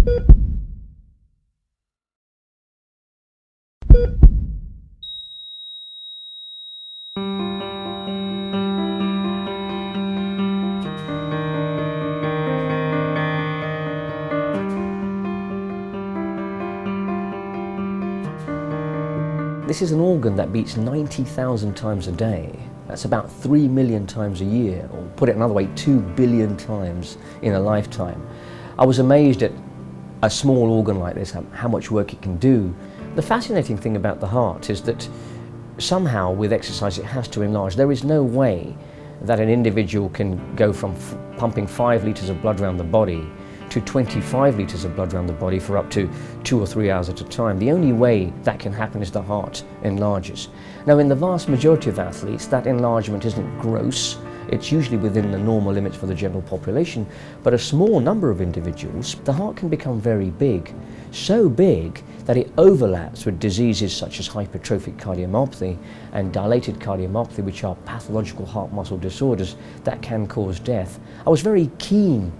This is an organ that beats 90,000 times a day. That's about 3 million times a year, or put it another way, 2 billion times in a lifetime. I was amazed at a small organ like this, how much work it can do. The fascinating thing about the heart is that somehow with exercise it has to enlarge. There is no way that an individual can go from pumping 5 litres of blood around the body to 25 litres of blood around the body for up to 2 or 3 hours at a time. The only way that can happen is the heart enlarges. Now, in the vast majority of athletes, that enlargement isn't gross. It's usually within the normal limits for the general population, but a small number of individuals, the heart can become very big, so big that it overlaps with diseases such as hypertrophic cardiomyopathy and dilated cardiomyopathy, which are pathological heart muscle disorders that can cause death. I was very keen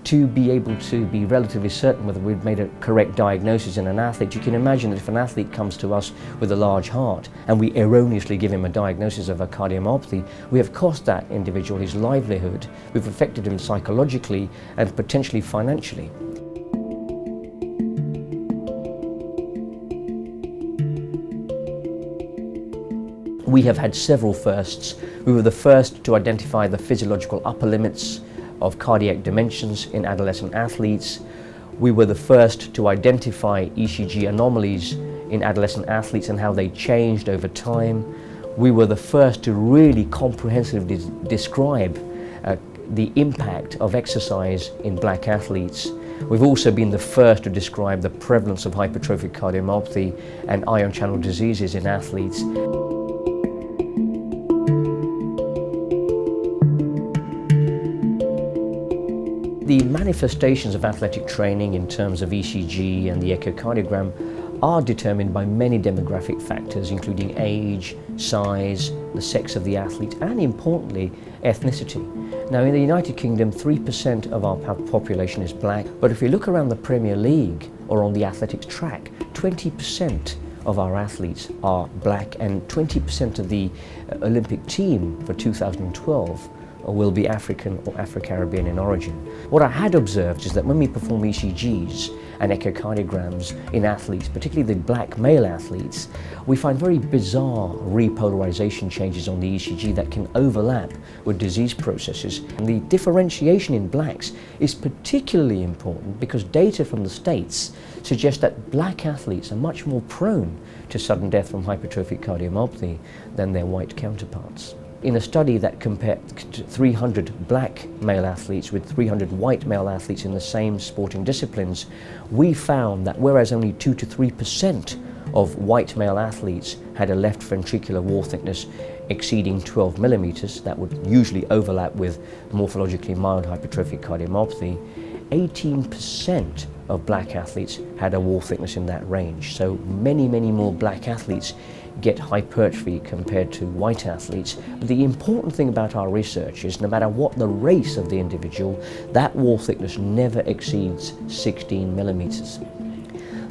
to be able to be relatively certain whether we'd made a correct diagnosis in an athlete. You can imagine that if an athlete comes to us with a large heart and we erroneously give him a diagnosis of a cardiomyopathy, we have cost that individual his livelihood, we've affected him psychologically and potentially financially. We have had several firsts. We were the first to identify the physiological upper limits of cardiac dimensions in adolescent athletes. We were the first to identify ECG anomalies in adolescent athletes and how they changed over time. We were the first to really comprehensively describe the impact of exercise in black athletes. We've also been the first to describe the prevalence of hypertrophic cardiomyopathy and ion channel diseases in athletes. The manifestations of athletic training in terms of ECG and the echocardiogram are determined by many demographic factors, including age, size, the sex of the athlete, and importantly, ethnicity. Now, in the United Kingdom, 3% of our population is black, but if you look around the Premier League or on the athletics track, 20% of our athletes are black, and 20% of the Olympic team for 2012 will be African or Afro-Caribbean in origin. What I had observed is that when we perform ECGs and echocardiograms in athletes, particularly the black male athletes, we find very bizarre repolarization changes on the ECG that can overlap with disease processes. And the differentiation in blacks is particularly important because data from the States suggest that black athletes are much more prone to sudden death from hypertrophic cardiomyopathy than their white counterparts. In a study that compared 300 black male athletes with 300 white male athletes in the same sporting disciplines, we found that whereas only 2 to 3% of white male athletes had a left ventricular wall thickness exceeding 12 millimeters, that would usually overlap with morphologically mild hypertrophic cardiomyopathy, 18% of black athletes had a wall thickness in that range. So many more black athletes get hypertrophy compared to white athletes. But the important thing about our research is no matter what the race of the individual, that wall thickness never exceeds 16 millimeters.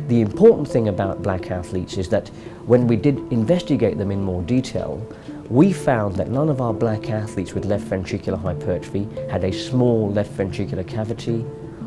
The important thing about black athletes is that when we did investigate them in more detail, we found that none of our black athletes with left ventricular hypertrophy had a small left ventricular cavity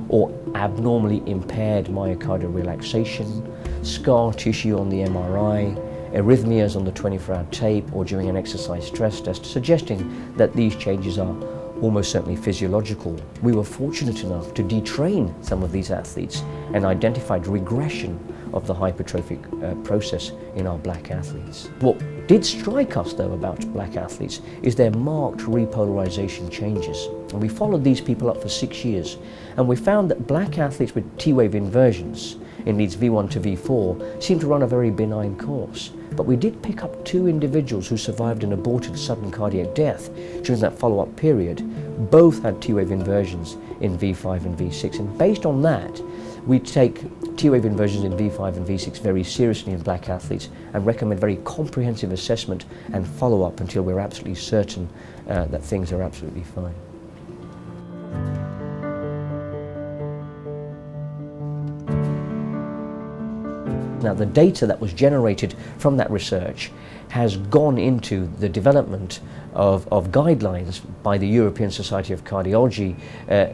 or abnormally impaired myocardial relaxation, scar tissue on the MRI, arrhythmias on the 24-hour tape or during an exercise stress test, suggesting that these changes are almost certainly physiological. We were fortunate enough to detrain some of these athletes and identified regression of the hypertrophic process in our black athletes. What did strike us though about black athletes is their marked repolarization changes. And we followed these people up for 6 years, and we found that black athletes with T-wave inversions in leads V1 to V4 seemed to run a very benign course. But we did pick up 2 individuals who survived an aborted sudden cardiac death during that follow-up period. Both had T-wave inversions in V5 and V6, and based on that, we take T-wave inversions in V5 and V6 very seriously in black athletes and recommend very comprehensive assessment and follow-up until we're absolutely certain that things are absolutely fine. Now, the data that was generated from that research has gone into the development of guidelines by the European Society of Cardiology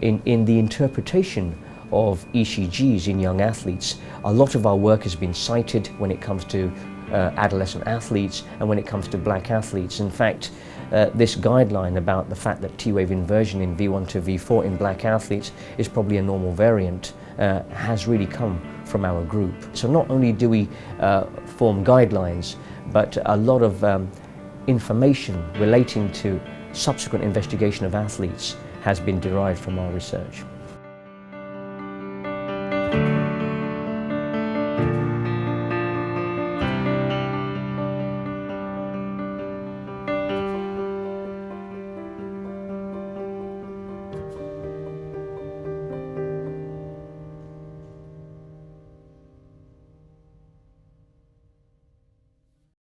in the interpretation of ECGs in young athletes. A lot of our work has been cited when it comes to adolescent athletes and when it comes to black athletes. In fact, this guideline about the fact that T-wave inversion in V1 to V4 in black athletes is probably a normal variant has really come from our group. So not only do we form guidelines, but a lot of information relating to subsequent investigation of athletes has been derived from our research.